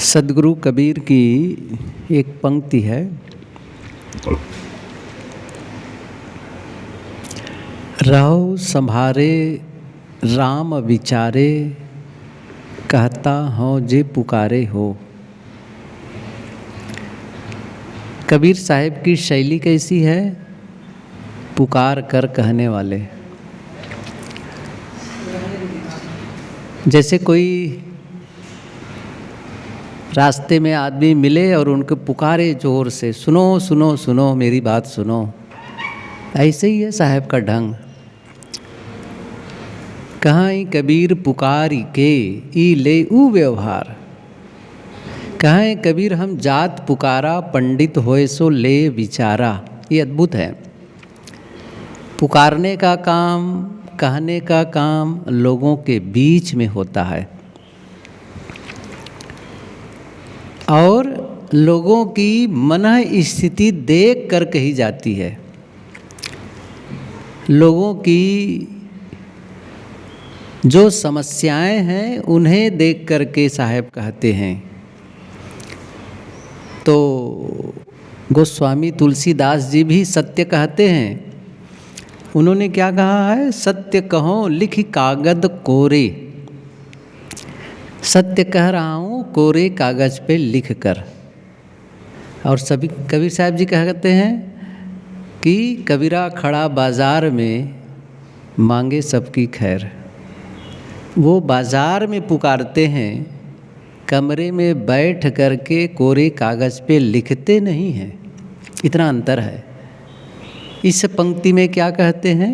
सदगुरु कबीर की एक पंक्ति है, रहो संभारे राम विचारे, कहता हूँ जे पुकारे हो। कबीर साहब की शैली कैसी है? पुकार कर कहने वाले। जैसे कोई रास्ते में आदमी मिले और उनको पुकारे जोर से, सुनो सुनो सुनो मेरी बात सुनो। ऐसे ही है साहब का ढंग। कहाँ कबीर पुकारी के ई ले ऊ व्यवहार। कहाँ कबीर हम जात पुकारा, पंडित होए सो ले विचारा। ये अद्भुत है। पुकारने का काम, कहने का काम लोगों के बीच में होता है और लोगों की मन स्थिति देख कर कही जाती है। लोगों की जो समस्याएं हैं उन्हें देख कर के साहब कहते हैं। तो गोस्वामी तुलसीदास जी भी सत्य कहते हैं। उन्होंने क्या कहा है? सत्य कहो लिख कागद कोरे। सत्य कह रहा हूँ कोरे कागज पे लिख कर। और सभी कबीर साहब जी कहते हैं कि कबीरा खड़ा बाज़ार में मांगे सबकी खैर। वो बाज़ार में पुकारते हैं, कमरे में बैठ करके कोरे कागज़ पे लिखते नहीं हैं। इतना अंतर है। इस पंक्ति में क्या कहते हैं?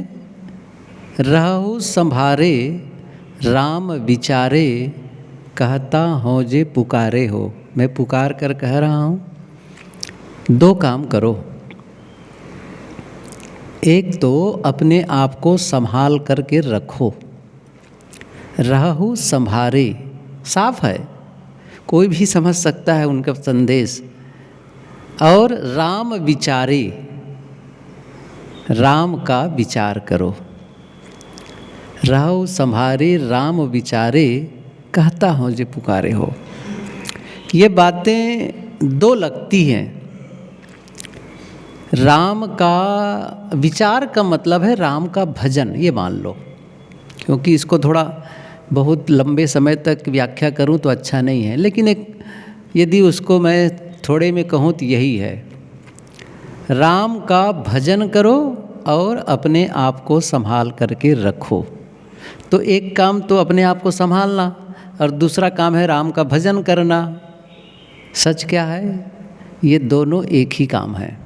रहो संभारे राम विचारे, कहता हूँ जे पुकारे हो। मैं पुकार कर कह रहा हूँ, दो काम करो। एक तो अपने आप को संभाल करके रखो। रहु संभारे साफ है, कोई भी समझ सकता है उनका संदेश। और राम विचारे, राम का विचार करो। रहु संभारे राम विचारे, कहता हूँ जे पुकारे हो। ये बातें दो लगती हैं। राम का विचार का मतलब है राम का भजन, ये मान लो। क्योंकि इसको थोड़ा बहुत लंबे समय तक व्याख्या करूं तो अच्छा नहीं है, लेकिन एक यदि उसको मैं थोड़े में कहूं तो यही है, राम का भजन करो और अपने आप को संभाल करके रखो। तो एक काम तो अपने आप को संभालना और दूसरा काम है राम का भजन करना। सच क्या है? ये दोनों एक ही काम है,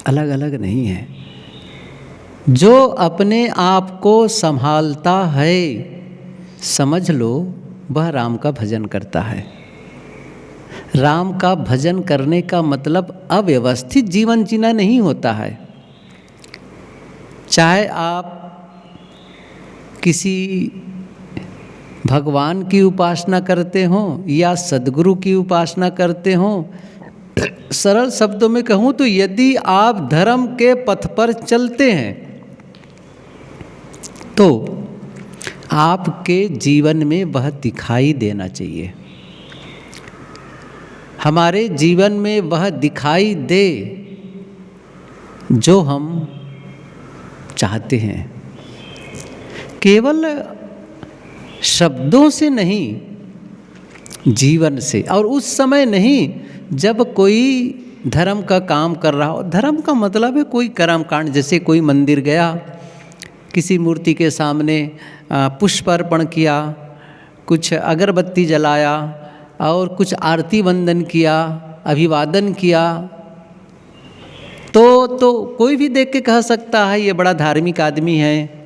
अलग अलग नहीं है। जो अपने आप को संभालता है, समझ लो वह राम का भजन करता है। राम का भजन करने का मतलब अव्यवस्थित जीवन जीना नहीं होता है। चाहे आप किसी भगवान की उपासना करते हो या सद्गुरु की उपासना करते हो, सरल शब्दों में कहूँ तो यदि आप धर्म के पथ पर चलते हैं तो आपके जीवन में वह दिखाई देना चाहिए। हमारे जीवन में वह दिखाई दे जो हम चाहते हैं। केवल शब्दों से नहीं, जीवन से। और उस समय नहीं जब कोई धर्म का काम कर रहा हो। धर्म का मतलब है कोई कर्मकांड, जैसे कोई मंदिर गया, किसी मूर्ति के सामने पुष्प अर्पण किया, कुछ अगरबत्ती जलाया और कुछ आरती वंदन किया, अभिवादन किया, तो कोई भी देख के कह सकता है ये बड़ा धार्मिक आदमी है।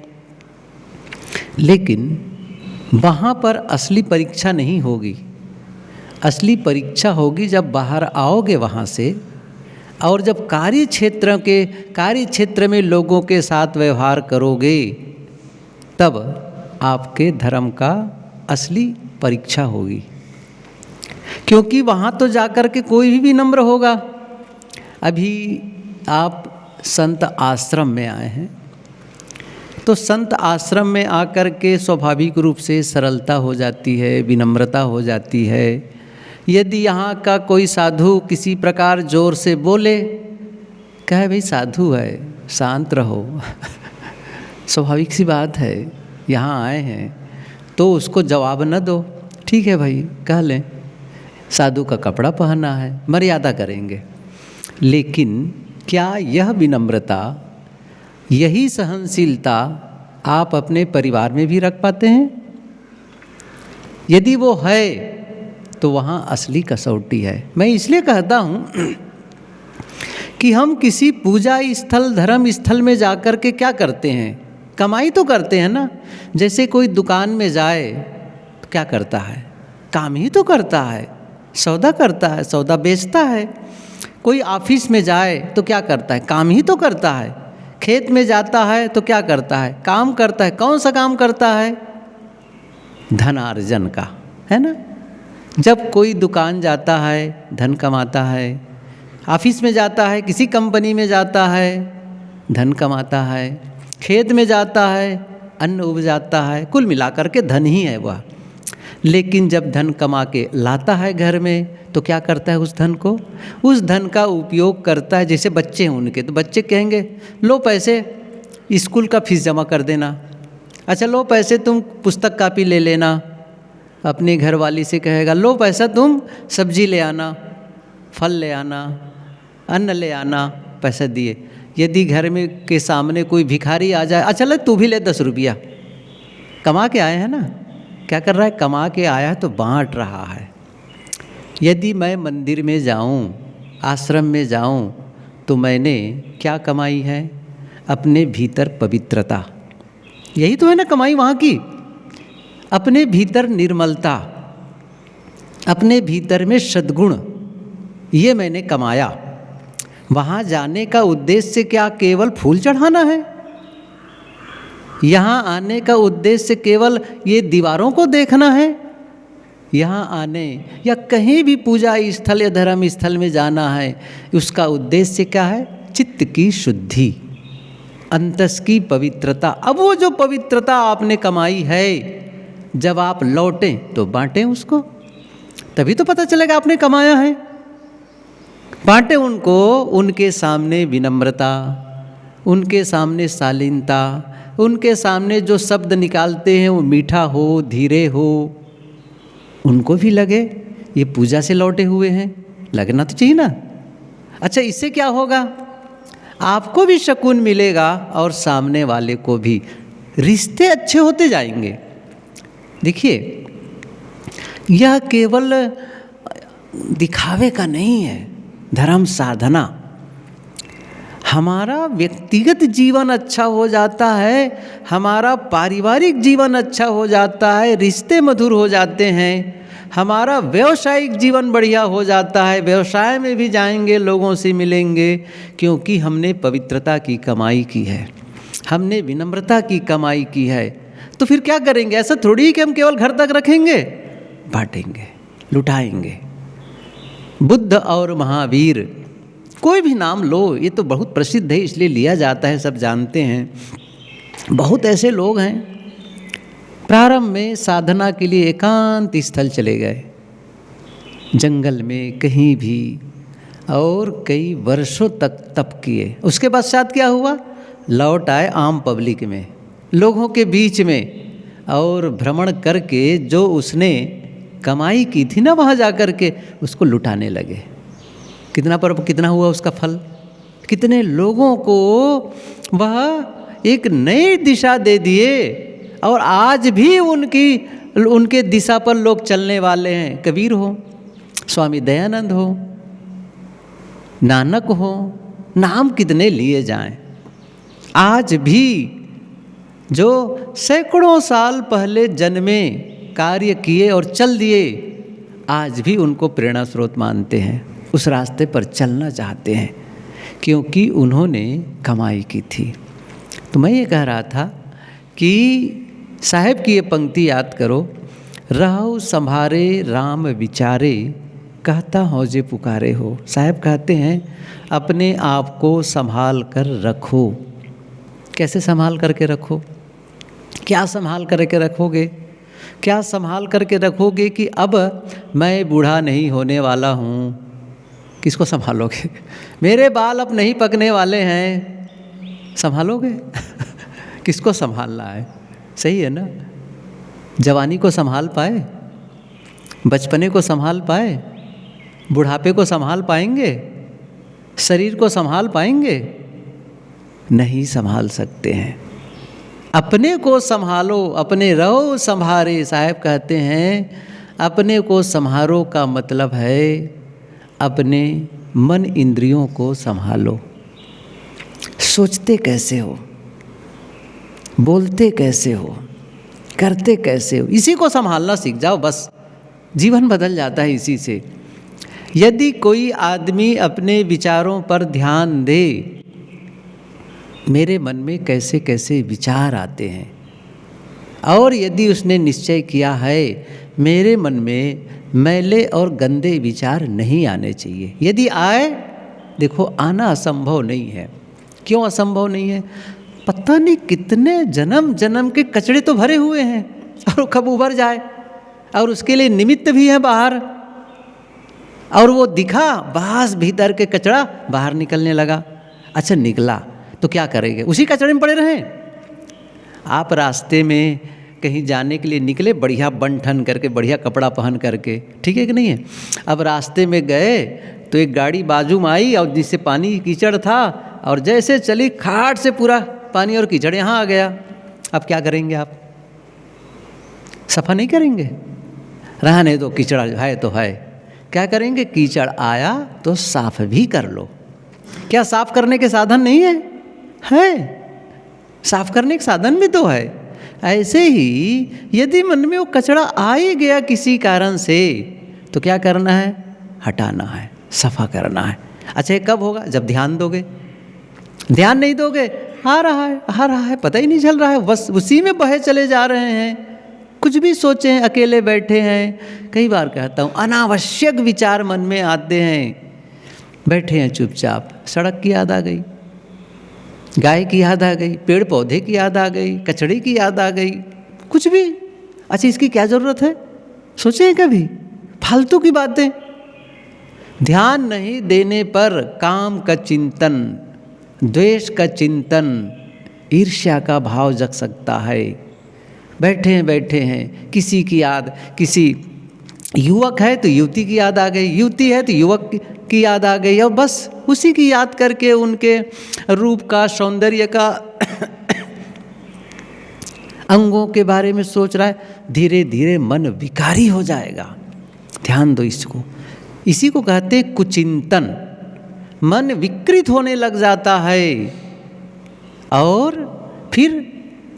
लेकिन वहाँ पर असली परीक्षा नहीं होगी। असली परीक्षा होगी जब बाहर आओगे वहाँ से और जब कार्य क्षेत्र में लोगों के साथ व्यवहार करोगे, तब आपके धर्म का असली परीक्षा होगी। क्योंकि वहाँ तो जाकर के कोई भी विनम्र होगा। अभी आप संत आश्रम में आए हैं तो संत आश्रम में आकर के स्वाभाविक रूप से सरलता हो जाती है, विनम्रता हो जाती है। यदि यहाँ का कोई साधु किसी प्रकार जोर से बोले, कहे भाई साधु है, शांत रहो स्वाभाविक सी बात है, यहाँ आए हैं, तो उसको जवाब न दो, ठीक है भाई कह लें, साधु का कपड़ा पहना है, मर्यादा करेंगे। लेकिन क्या यह विनम्रता, यही सहनशीलता आप अपने परिवार में भी रख पाते हैं? यदि वो है तो वहाँ असली कसौटी है। मैं इसलिए कहता हूँ कि हम किसी पूजा स्थल, धर्म स्थल में जाकर के क्या करते हैं? कमाई तो करते हैं ना। जैसे कोई दुकान में जाए तो क्या करता है? काम ही तो करता है, सौदा करता है, सौदा बेचता है। कोई ऑफिस में जाए तो क्या करता है? काम ही तो करता है। खेत में जाता है तो क्या करता है? काम करता है। कौन सा काम करता है? धनार्जन का, है ना। जब कोई दुकान जाता है धन कमाता है, ऑफिस में जाता है, किसी कंपनी में जाता है धन कमाता है, खेत में जाता है अन्न उपजाता है, कुल मिलाकर के धन ही है वह। लेकिन जब धन कमा के लाता है घर में तो क्या करता है? उस धन को, उस धन का उपयोग करता है। जैसे बच्चे हैं उनके, तो बच्चे कहेंगे लो पैसे स्कूल का फीस जमा कर देना, अच्छा लो पैसे तुम पुस्तक कापी ले लेना। अपनी घरवाली से कहेगा लो पैसा तुम सब्जी ले आना, फल ले आना, अन्न ले आना, पैसा दिए। यदि घर में के सामने कोई भिखारी आ जाए, अच्छा ले तू भी ले 10 रुपया, कमा के आए हैं ना। क्या कर रहा है? कमा के आया है तो बांट रहा है। यदि मैं मंदिर में जाऊं, आश्रम में जाऊं, तो मैंने क्या कमाई है? अपने भीतर पवित्रता, यही तो है ना कमाई वहाँ की। अपने भीतर निर्मलता, अपने भीतर में सद्गुण, ये मैंने कमाया। वहाँ जाने का उद्देश्य क्या केवल फूल चढ़ाना है? यहाँ आने का उद्देश्य केवल ये दीवारों को देखना है? यहाँ आने या कहीं भी पूजा स्थल या धर्म स्थल में जाना है, उसका उद्देश्य क्या है? चित्त की शुद्धि, अंतस की पवित्रता। अब वो जो पवित्रता आपने कमाई है, जब आप लौटें तो बांटें उसको, तभी तो पता चलेगा आपने कमाया है। बांटे उनको, उनके सामने विनम्रता, उनके सामने शालीनता, उनके सामने जो शब्द निकालते हैं वो मीठा हो, धीरे हो, उनको भी लगे ये पूजा से लौटे हुए हैं, लगना तो चाहिए ना। अच्छा, इससे क्या होगा? आपको भी सुकून मिलेगा और सामने वाले को भी। रिश्ते अच्छे होते जाएंगे। देखिए, यह केवल दिखावे का नहीं है धर्म साधना। हमारा व्यक्तिगत जीवन अच्छा हो जाता है, हमारा पारिवारिक जीवन अच्छा हो जाता है, रिश्ते मधुर हो जाते हैं, हमारा व्यावसायिक जीवन बढ़िया हो जाता है। व्यवसाय में भी जाएंगे, लोगों से मिलेंगे, क्योंकि हमने पवित्रता की कमाई की है, हमने विनम्रता की कमाई की है। तो फिर क्या करेंगे? ऐसा थोड़ी ही कि हम केवल घर तक रखेंगे, बांटेंगे, लुटाएंगे। बुद्ध और महावीर, कोई भी नाम लो, ये तो बहुत प्रसिद्ध है इसलिए लिया जाता है, सब जानते हैं। बहुत ऐसे लोग हैं प्रारंभ में साधना के लिए एकांत स्थल चले गए, जंगल में कहीं भी, और कई वर्षों तक तप किए। उसके पश्चात क्या हुआ? लौट आए आम पब्लिक में, लोगों के बीच में, और भ्रमण करके जो उसने कमाई की थी ना वहाँ जा कर के, उसको लुटाने लगे। कितना हुआ उसका फल? कितने लोगों को वह एक नई दिशा दे दिए, और आज भी उनके दिशा पर लोग चलने वाले हैं। कबीर हो, स्वामी दयानंद हो, नानक हो, नाम कितने लिए जाएं। आज भी जो सैकड़ों साल पहले जन्मे, कार्य किए और चल दिए, आज भी उनको प्रेरणा स्रोत मानते हैं, उस रास्ते पर चलना चाहते हैं, क्योंकि उन्होंने कमाई की थी। तो मैं ये कह रहा था कि साहेब की ये पंक्ति याद करो, रहो संभारे राम विचारे, कहता हो जे पुकारे हो। साहेब कहते हैं अपने आप को संभाल कर रखो। कैसे संभाल करके रखो? क्या संभाल करके रखोगे? क्या संभाल करके रखोगे कि अब मैं बूढ़ा नहीं होने वाला हूँ? किसको संभालोगे? मेरे बाल अब नहीं पकने वाले हैं, संभालोगे? किसको संभालना है? सही है ना? जवानी को संभाल पाए, बचपने को संभाल पाए, बुढ़ापे को संभाल पाएंगे, शरीर को संभाल पाएंगे? नहीं संभाल सकते हैं। अपने को संभालो, अपने रहो संभारे। साहब कहते हैं अपने को संभारो का मतलब है अपने मन इंद्रियों को संभालो। सोचते कैसे हो, बोलते कैसे हो, करते कैसे हो, इसी को संभालना सीख जाओ, बस जीवन बदल जाता है इसी से। यदि कोई आदमी अपने विचारों पर ध्यान दे, मेरे मन में कैसे कैसे विचार आते हैं, और यदि उसने निश्चय किया है मेरे मन में मैले और गंदे विचार नहीं आने चाहिए, यदि आए, देखो आना असंभव नहीं है। क्यों असंभव नहीं है? पता नहीं कितने जन्म जन्म के कचड़े तो भरे हुए हैं, और वो कब उभर जाए, और उसके लिए निमित्त भी है बाहर, और वो दिखा बस भीतर के कचड़ा बाहर निकलने लगा। अच्छा निकला तो क्या करेंगे? उसी कचड़े में पड़े रहें? आप रास्ते में कहीं जाने के लिए निकले, बढ़िया बन ठन करके, बढ़िया कपड़ा पहन करके, ठीक है कि नहीं है? अब रास्ते में गए तो एक गाड़ी बाजू में आई और जिससे पानी कीचड़ था, और जैसे चली खाट से पूरा पानी और कीचड़ यहाँ आ गया। अब क्या करेंगे आप? सफा नहीं करेंगे? रहने दो, कीचड़ है तो है। क्या करेंगे? कीचड़ आया तो साफ भी कर लो। क्या साफ करने के साधन नहीं है? है, साफ करने के साधन भी तो है। ऐसे ही यदि मन में वो कचरा आ ही गया किसी कारण से, तो क्या करना है? हटाना है, सफा करना है। अच्छा ये कब होगा? जब ध्यान दोगे। ध्यान नहीं दोगे, आ रहा है, पता ही नहीं चल रहा है, बस उसी में बहे चले जा रहे हैं। कुछ भी सोचें, अकेले बैठे हैं। कई बार कहता हूँ अनावश्यक विचार मन में आते हैं, बैठे हैं चुपचाप, सड़क की याद आ गई, गाय की याद आ गई, पेड़ पौधे की याद आ गई, कचड़े की याद आ गई, कुछ भी। अच्छा इसकी क्या ज़रूरत है? सोचे हैं कभी? फालतू की बातें। ध्यान नहीं देने पर काम का चिंतन, द्वेष का चिंतन, ईर्ष्या का भाव जग सकता है। बैठे हैं, किसी की याद, किसी युवक है तो युवती की याद आ गई, युवती है तो युवक की याद आ गई, और बस उसी की याद करके उनके रूप का, सौंदर्य का, अंगों के बारे में सोच रहा है। धीरे धीरे मन विकारी हो जाएगा। ध्यान दो इसको। इसी को कहते हैं कुचिंतन। मन विकृत होने लग जाता है और फिर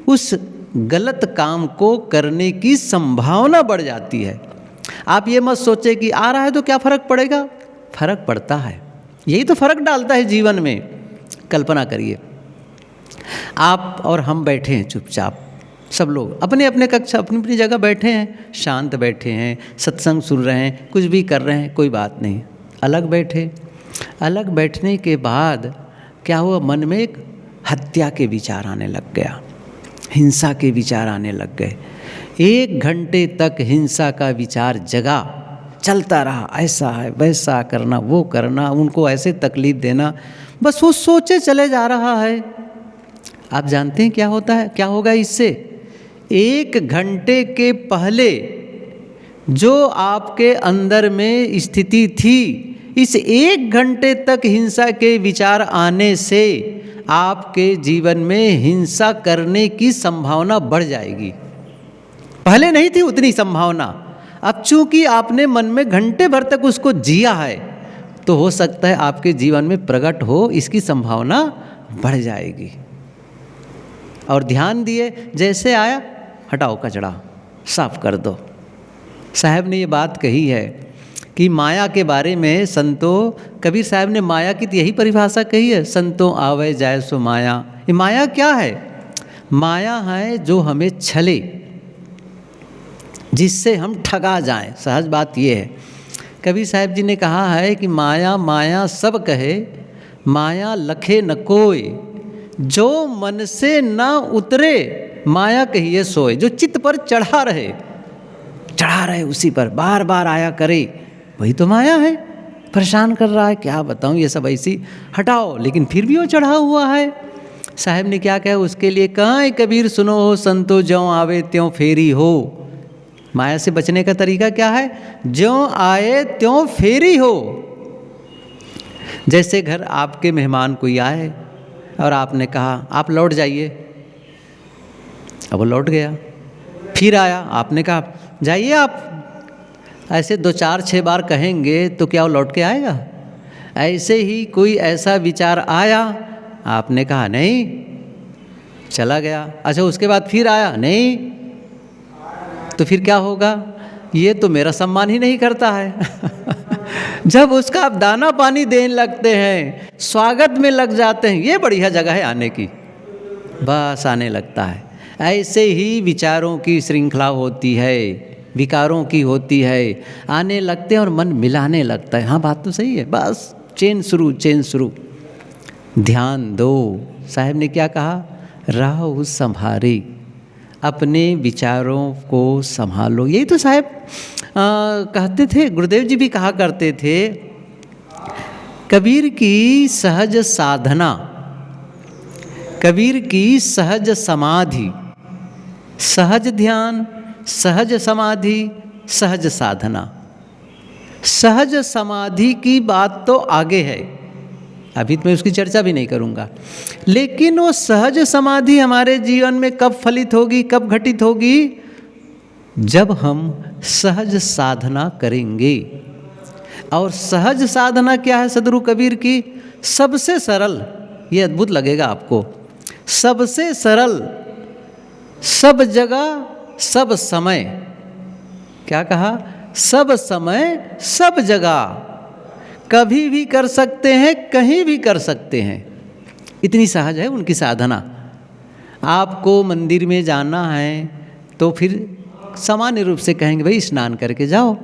उस गलत काम को करने की संभावना बढ़ जाती है। आप ये मत सोचे कि आ रहा है तो क्या फ़र्क पड़ेगा। फ़र्क पड़ता है, यही तो फ़र्क डालता है जीवन में। कल्पना करिए आप और हम बैठे हैं चुपचाप, सब लोग अपने अपने कक्षा, अपनी अपनी जगह बैठे हैं, शांत बैठे हैं, सत्संग सुन रहे हैं, कुछ भी कर रहे हैं, कोई बात नहीं। अलग बैठे, अलग बैठने के बाद क्या हुआ? मन में एक हत्या के विचार आने लग गया, हिंसा के विचार आने लग गए। 1 घंटे तक हिंसा का विचार जगा, चलता रहा, ऐसा है वैसा करना, वो करना, उनको ऐसे तकलीफ देना, बस वो सोचे चले जा रहा है। आप जानते हैं क्या होता है, क्या होगा इससे? 1 घंटे के पहले जो आपके अंदर में स्थिति थी, इस 1 घंटे तक हिंसा के विचार आने से आपके जीवन में हिंसा करने की संभावना बढ़ जाएगी। पहले नहीं थी उतनी संभावना, अब चूंकि आपने मन में घंटे भर तक उसको जिया है, तो हो सकता है आपके जीवन में प्रकट हो, इसकी संभावना बढ़ जाएगी। और ध्यान दिए, जैसे आया हटाओ कचड़ा, साफ कर दो। साहब ने ये बात कही है कि माया के बारे में संतो, कबीर साहब ने माया की यही परिभाषा कही है, संतो आवे जाए सो माया। ये माया क्या है? माया है जो हमें छले, जिससे हम ठगा जाएं। सहज बात ये है। कबीर साहब जी ने कहा है कि माया माया सब कहे, माया लखे न कोय, जो मन से न उतरे माया कहिए सोए, जो चित्त पर चढ़ा रहे उसी पर बार बार आया करे, वही तो माया है। परेशान कर रहा है, क्या बताऊं, ये सब ऐसी हटाओ, लेकिन फिर भी वो चढ़ा हुआ है। साहब ने क्या कहा उसके लिए, कहाँ कबीर सुनो हो संतो, ज्यों आवे त्यों फेरी हो। माया से बचने का तरीका क्या है? ज्यों आए त्यों फेरी हो। जैसे घर आपके मेहमान कोई आए और आपने कहा आप लौट जाइए, अब वो लौट गया। फिर आया, आपने कहा जाइए आप। ऐसे 2 4 6 बार कहेंगे तो क्या वो लौट के आएगा? ऐसे ही कोई ऐसा विचार आया, आपने कहा नहीं, चला गया। अच्छा, उसके बाद फिर आया, नहीं, तो फिर क्या होगा? ये तो मेरा सम्मान ही नहीं करता है। जब उसका आप दाना पानी देने लगते हैं, स्वागत में लग जाते हैं, ये बढ़िया जगह है आने की, बस आने लगता है। ऐसे ही विचारों की श्रृंखला होती है, विकारों की होती है, आने लगते हैं और मन मिलाने लगता है। हाँ, बात तो सही है, बस चेन शुरू। ध्यान दो। साहब ने क्या कहा? राहु संभारे, अपने विचारों को संभालो। यही तो साहब कहते थे, गुरुदेव जी भी कहा करते थे, कबीर की सहज साधना, कबीर की सहज समाधि, सहज ध्यान, सहज समाधि, सहज साधना। सहज समाधि की बात तो आगे है, अभी तो मैं उसकी चर्चा भी नहीं करूंगा, लेकिन वो सहज समाधि हमारे जीवन में कब फलित होगी, कब घटित होगी? जब हम सहज साधना करेंगे। और सहज साधना क्या है सदगुरु कबीर की? सबसे सरल, ये अद्भुत लगेगा आपको, सबसे सरल, सब जगह सब समय। क्या कहा? सब समय सब जगह, कभी भी कर सकते हैं, कहीं भी कर सकते हैं। इतनी सहज है उनकी साधना। आपको मंदिर में जाना है तो फिर सामान्य रूप से कहेंगे भाई स्नान करके जाओ,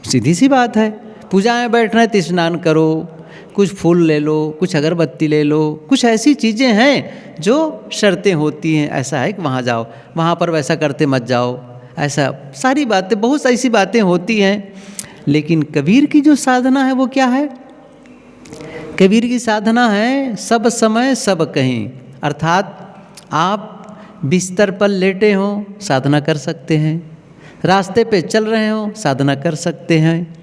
सीधी सी बात है। पूजा में बैठना है तो स्नान करो, कुछ फूल ले लो, कुछ अगरबत्ती ले लो, कुछ ऐसी चीज़ें हैं जो शर्तें होती हैं, ऐसा है कि वहाँ जाओ, वहाँ पर वैसा करते मत जाओ, ऐसा सारी बातें, बहुत ऐसी बातें होती हैं। लेकिन कबीर की जो साधना है वो क्या है? कबीर की साधना है सब समय सब कहीं। अर्थात आप बिस्तर पर लेटे हो, साधना कर सकते हैं, रास्ते पे चल रहे हो, साधना कर सकते हैं,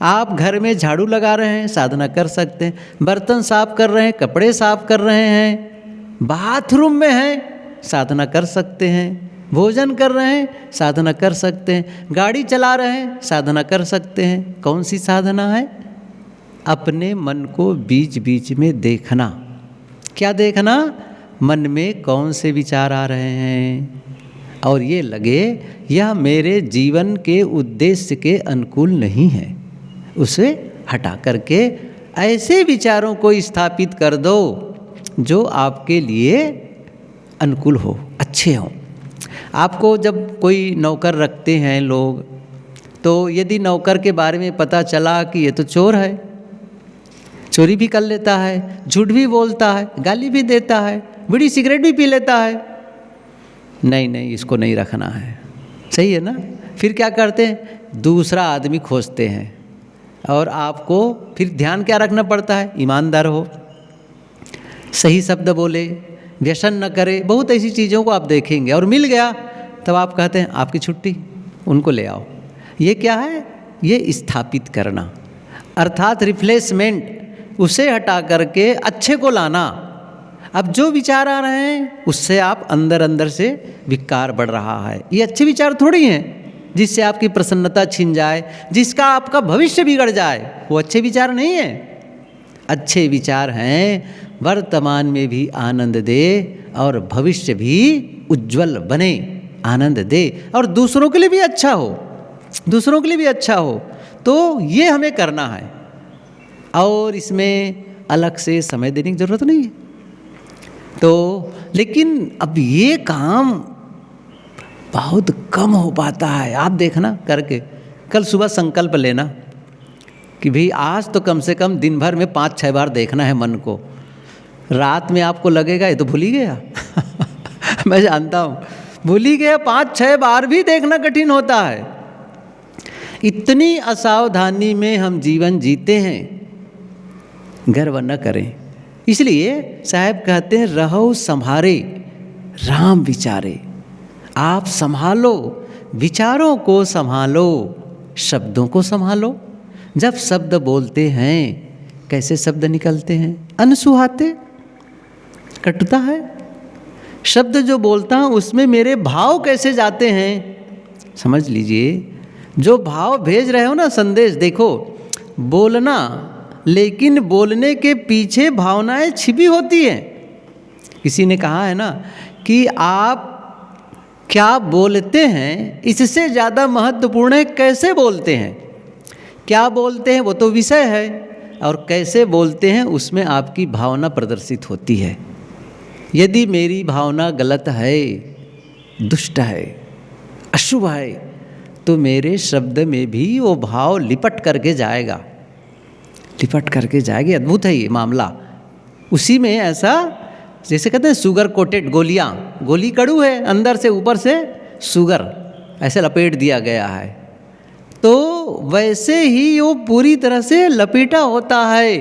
आप घर में झाड़ू लगा रहे हैं, साधना कर सकते हैं, बर्तन साफ कर रहे हैं, कपड़े साफ कर रहे हैं, बाथरूम में हैं, साधना कर सकते हैं, भोजन कर रहे हैं, साधना कर सकते हैं, गाड़ी चला रहे हैं, साधना कर सकते हैं। कौन सी साधना है? अपने मन को बीच बीच में देखना। क्या देखना? मन में कौन से विचार आ रहे हैं, और ये लगे यह मेरे जीवन के उद्देश्य के अनुकूल नहीं है, उसे हटा करके ऐसे विचारों को स्थापित कर दो जो आपके लिए अनुकूल हो, अच्छे हों। आपको जब कोई नौकर रखते हैं लोग, तो यदि नौकर के बारे में पता चला कि ये तो चोर है, चोरी भी कर लेता है, झूठ भी बोलता है, गाली भी देता है, बीड़ी सिगरेट भी पी लेता है, नहीं इसको नहीं रखना है, सही है ना? फिर क्या करते हैं? दूसरा आदमी खोजते हैं, और आपको फिर ध्यान क्या रखना पड़ता है? ईमानदार हो, सही शब्द बोले, व्यसन न करे, बहुत ऐसी चीज़ों को आप देखेंगे। और मिल गया तब आप कहते हैं आपकी छुट्टी, उनको ले आओ। ये क्या है? ये स्थापित करना, अर्थात रिप्लेसमेंट, उसे हटा करके अच्छे को लाना। अब जो विचार आ रहे हैं उससे आप अंदर से विकार बढ़ रहा है, ये अच्छे विचार थोड़ी हैं जिससे आपकी प्रसन्नता छिन जाए, जिसका आपका भविष्य बिगड़ जाए, वो अच्छे विचार नहीं है। अच्छे विचार हैं वर्तमान में भी आनंद दे और भविष्य भी उज्जवल बने, आनंद दे, और दूसरों के लिए भी अच्छा हो, दूसरों के लिए भी अच्छा हो। तो ये हमें करना है, और इसमें अलग से समय देने की ज़रूरत नहीं है। तो लेकिन अब ये काम बहुत कम हो पाता है। आप देखना करके, कल सुबह संकल्प लेना कि भाई आज तो कम से कम दिन भर में 5-6 बार देखना है मन को। रात में आपको लगेगा ये तो भूल ही गया मैं जानता हूँ, भूल ही गया, 5-6 बार भी देखना कठिन होता है। इतनी असावधानी में हम जीवन जीते हैं, गर्व न करें। इसलिए साहब कहते हैं रहो संभारे राम विचारे। आप संभालो, विचारों को संभालो, शब्दों को संभालो। जब शब्द बोलते हैं, कैसे शब्द निकलते हैं? अनसुहाते, कटुता है। शब्द जो बोलता हूँ उसमें मेरे भाव कैसे जाते हैं, समझ लीजिए। जो भाव भेज रहे हो ना संदेश, देखो बोलना, लेकिन बोलने के पीछे भावनाएं छिपी होती हैं। किसी ने कहा है ना कि आप क्या बोलते हैं इससे ज़्यादा महत्वपूर्ण है कैसे बोलते हैं। क्या बोलते हैं वो तो विषय है, और कैसे बोलते हैं उसमें आपकी भावना प्रदर्शित होती है। यदि मेरी भावना गलत है, दुष्ट है, अशुभ है, तो मेरे शब्द में भी वो भाव लिपट करके जाएगा, लिपट करके जाएगी। अद्भुत है ये मामला। उसी में ऐसा, जैसे कहते हैं शुगर कोटेड गोलियाँ, गोली कड़ू है, अंदर से ऊपर से शुगर ऐसे लपेट दिया गया है, तो वैसे ही वो पूरी तरह से लपेटा होता है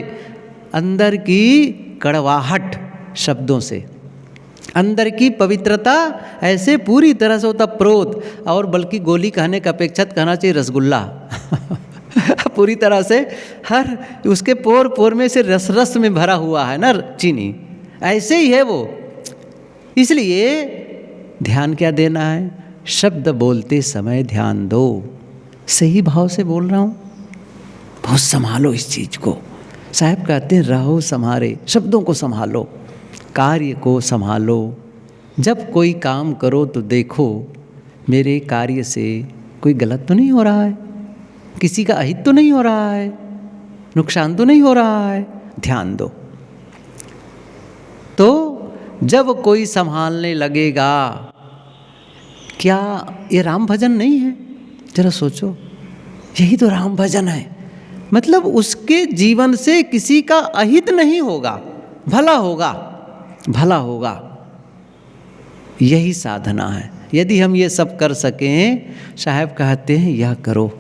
अंदर की कड़वाहट शब्दों से, अंदर की पवित्रता ऐसे पूरी तरह से होता प्रोत। और बल्कि गोली कहने का अपेक्षा कहना चाहिए रसगुल्ला पूरी तरह से हर उसके पोर पोर में से रस रस में भरा हुआ है ना चीनी, ऐसे ही है वो। इसलिए ध्यान क्या देना है, शब्द बोलते समय ध्यान दो, सही भाव से बोल रहा हूँ, बहुत संभालो इस चीज़ को। साहब कहते हैं रहो संभारे, शब्दों को संभालो, कार्य को संभालो। जब कोई काम करो तो देखो मेरे कार्य से कोई गलत तो नहीं हो रहा है, किसी का अहित तो नहीं हो रहा है, नुकसान तो नहीं हो रहा है, ध्यान दो। तो जब कोई संभालने लगेगा, क्या ये राम भजन नहीं है? जरा सोचो, यही तो राम भजन है। मतलब उसके जीवन से किसी का अहित नहीं होगा, भला होगा, भला होगा। यही साधना है। यदि हम ये सब कर सकें, साहब कहते हैं यह करो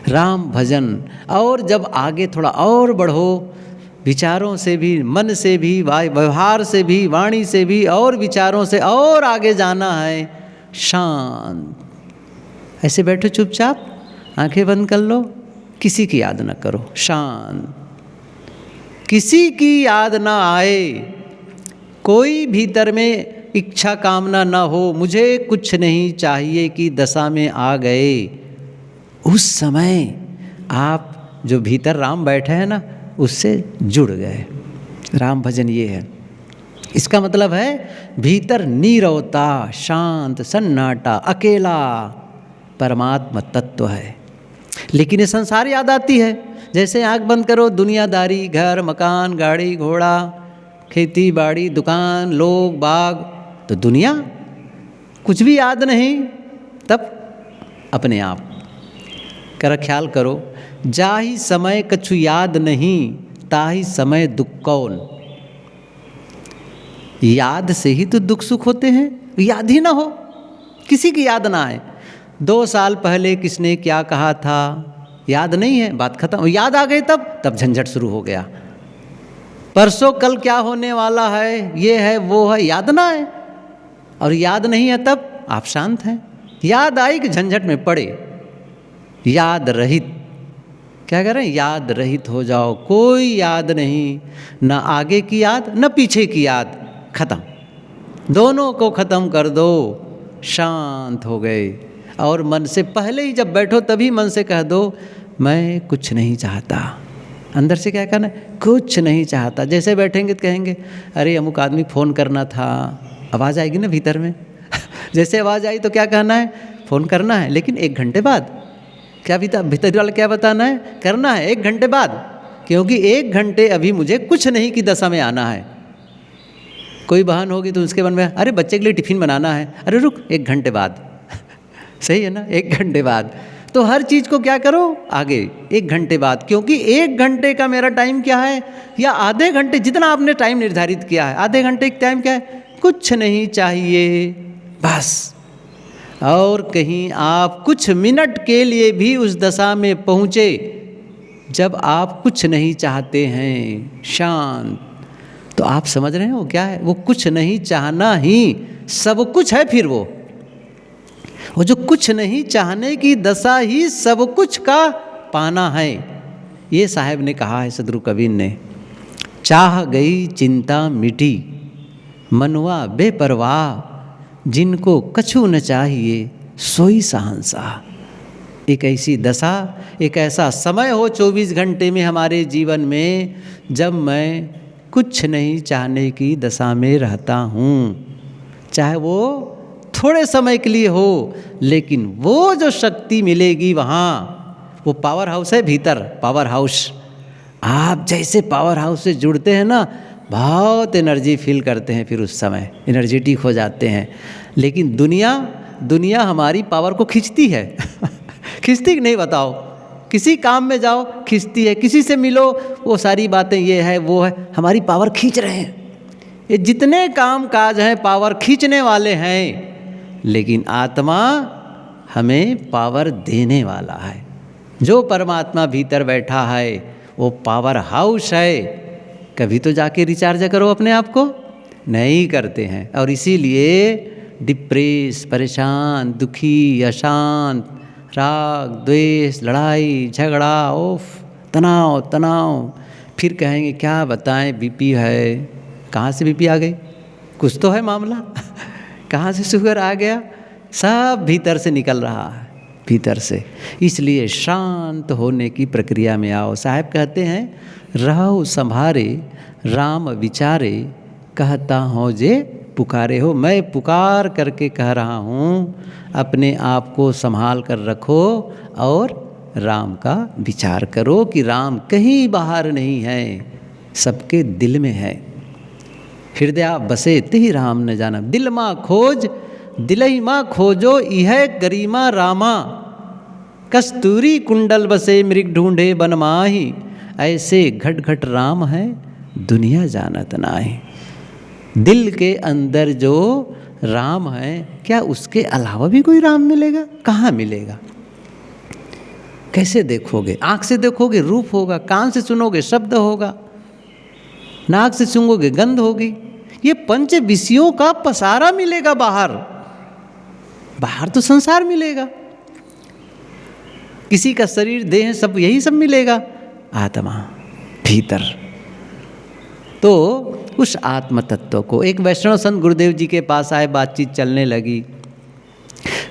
राम भजन। और जब आगे थोड़ा और बढ़ो, विचारों से भी, मन से भी, व्यवहार से भी, वाणी से भी, और विचारों से और आगे जाना है, शांत ऐसे बैठो चुपचाप, आंखें बंद कर लो, किसी की याद न करो, शांत, किसी की याद ना आए, कोई भीतर में इच्छा कामना ना हो, मुझे कुछ नहीं चाहिए कि दशा में आ गए। उस समय आप जो भीतर राम बैठे हैं ना, उससे जुड़ गए। राम भजन ये है। इसका मतलब है भीतर नीरवता, शांत, सन्नाटा, अकेला परमात्मा तत्व है। लेकिन ये संसार याद आती है। जैसे आँख बंद करो, दुनियादारी, घर मकान, गाड़ी घोड़ा, खेती बाड़ी, दुकान, लोग बाग, तो दुनिया कुछ भी याद नहीं। तब अपने आप कर ख्याल करो, जाहि समय कछु याद नहीं, ताहि समय दुख कौन। याद से ही तो दुख सुख होते हैं। याद ही ना हो, किसी की याद ना आए, 2 साल पहले किसने क्या कहा था याद नहीं है, बात खत्म। याद आ गई तब झंझट शुरू हो गया। परसों कल क्या होने वाला है, ये है वो है, याद ना आए, और याद नहीं है तब आप शांत हैं। याद आई कि झंझट में पड़े। याद रहित, क्या करें, याद रहित हो जाओ, कोई याद नहीं, न आगे की याद न पीछे की याद, खत्म, दोनों को खत्म कर दो, शांत हो गए। और मन से पहले ही जब बैठो तभी मन से कह दो मैं कुछ नहीं चाहता। अंदर से क्या कहना है, कुछ नहीं चाहता। जैसे बैठेंगे तो कहेंगे अरे अमुक आदमी फ़ोन करना था, आवाज़ आएगी ना भीतर में जैसे आवाज़ आई तो क्या कहना है, फ़ोन करना है, लेकिन 1 घंटे बाद। क्या भीतर वाला क्या बताना है, करना है 1 घंटे बाद, क्योंकि 1 घंटे अभी मुझे कुछ नहीं की दशा में आना है। कोई बहन होगी तो उसके मन में अरे बच्चे के लिए टिफ़िन बनाना है, अरे रुक 1 घंटे बाद सही है ना, 1 घंटे बाद। तो हर चीज़ को क्या करो आगे 1 घंटे बाद, क्योंकि 1 घंटे का मेरा टाइम क्या है, या आधे घंटे, जितना आपने टाइम निर्धारित किया है, आधे घंटे का टाइम क्या है, कुछ नहीं चाहिए, बस। और कहीं आप कुछ मिनट के लिए भी उस दशा में पहुँचे जब आप कुछ नहीं चाहते हैं, शांत, तो आप समझ रहे हो क्या है वो कुछ नहीं चाहना ही सब कुछ है। फिर वो जो कुछ नहीं चाहने की दशा ही सब कुछ का पाना है। ये साहब ने कहा है सदगुरु कबीर ने, चाह गई चिंता मिटी मनवा बेपरवाह, जिनको कछु न चाहिए सोई शहंशाह। एक ऐसी दशा, एक ऐसा समय हो 24 घंटे में हमारे जीवन में जब मैं कुछ नहीं चाहने की दशा में रहता हूँ, चाहे वो थोड़े समय के लिए हो, लेकिन वो जो शक्ति मिलेगी वहाँ, वो पावर हाउस है भीतर, पावर हाउस। आप जैसे पावर हाउस से जुड़ते हैं ना, बहुत एनर्जी फील करते हैं, फिर उस समय एनर्जेटिक हो जाते हैं। लेकिन दुनिया हमारी पावर को खींचती है खींचती कि नहीं बताओ? किसी काम में जाओ खींचती है, किसी से मिलो वो सारी बातें ये है वो है, हमारी पावर खींच रहे हैं। ये जितने काम काज हैं पावर खींचने वाले हैं, लेकिन आत्मा हमें पावर देने वाला है। जो परमात्मा भीतर बैठा है वो पावर हाउस है। कभी तो जाके रिचार्ज करो अपने आप को, नहीं करते हैं। और इसीलिए डिप्रेस, परेशान, दुखी, अशांत, राग, द्वेष, लड़ाई झगड़ा, ओफ, तनाव, फिर कहेंगे क्या बताएं बीपी है। कहाँ से बीपी आ गई? कुछ तो है मामला कहाँ से शुगर आ गया? सब भीतर से निकल रहा है, भीतर से। इसलिए शांत होने की प्रक्रिया में आओ। साहब कहते हैं, रहो संभारे राम विचारे, कहता हूँ जे पुकारे हो। मैं पुकार करके कह रहा हूँ, अपने आप को संभाल कर रखो और राम का विचार करो कि राम कहीं बाहर नहीं है, सबके दिल में है। हृदय बसे तिहि राम न जाना, दिल माँ खोज दिलहि माँ खोजो, यह गरिमा रामा। कस्तूरी कुंडल बसे मृग ढूंढे बन माही, ऐसे घट घट राम है दुनिया जानत नाही। दिल के अंदर जो राम है, क्या उसके अलावा भी कोई राम मिलेगा? कहाँ मिलेगा? कैसे देखोगे? आँख से देखोगे रूप होगा, कान से सुनोगे शब्द होगा, नाक से सूंघोगे गंध होगी। ये पंच विषयों का पसारा मिलेगा बाहर तो संसार मिलेगा। किसी का शरीर देह सब यही सब मिलेगा, आत्मा भीतर। तो उस आत्म तत्व को, एक वैष्णव संत गुरुदेव जी के पास आए, बातचीत चलने लगी।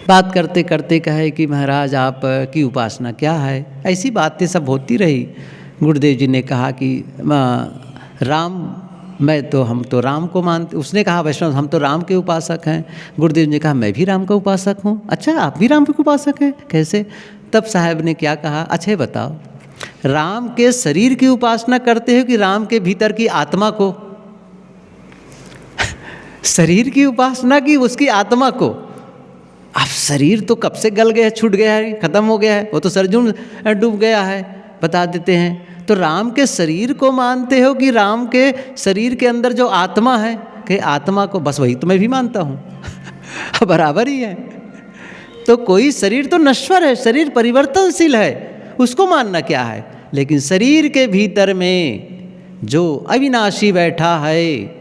बात करते करते कहे कि महाराज आप की उपासना क्या है? ऐसी बातें सब होती रही। गुरुदेव जी ने कहा कि राम, हम तो राम को मानते। उसने कहा वैष्णव हम तो राम के उपासक हैं। गुरुदेव ने कहा मैं भी राम का उपासक हूँ। अच्छा आप भी राम के उपासक हैं, कैसे? तब साहब ने क्या कहा, अच्छा बताओ, राम के शरीर की उपासना करते हो कि राम के भीतर की आत्मा को? शरीर की उपासना की उसकी आत्मा को? अब शरीर तो कब से गल गया, छूट गया है, खत्म हो गया है, वो तो सरजून डूब गया है, बता देते हैं। तो राम के शरीर को मानते हो कि राम के शरीर के अंदर जो आत्मा है, कि आत्मा को? बस वही तो मैं भी मानता हूँ बराबर ही है। तो कोई शरीर तो नश्वर है, शरीर परिवर्तनशील है, उसको मानना क्या है? लेकिन शरीर के भीतर में जो अविनाशी बैठा है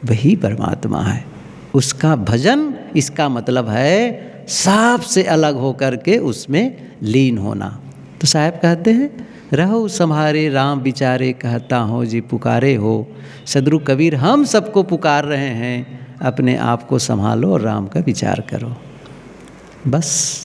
वही परमात्मा है। उसका भजन, इसका मतलब है सबसे अलग होकर के उसमें लीन होना। तो साहब कहते हैं, रहो संभारे राम विचारे, कहता हो जी पुकारे हो। सदगुरु कबीर हम सबको पुकार रहे हैं, अपने आप को संभालो और राम का विचार करो, बस।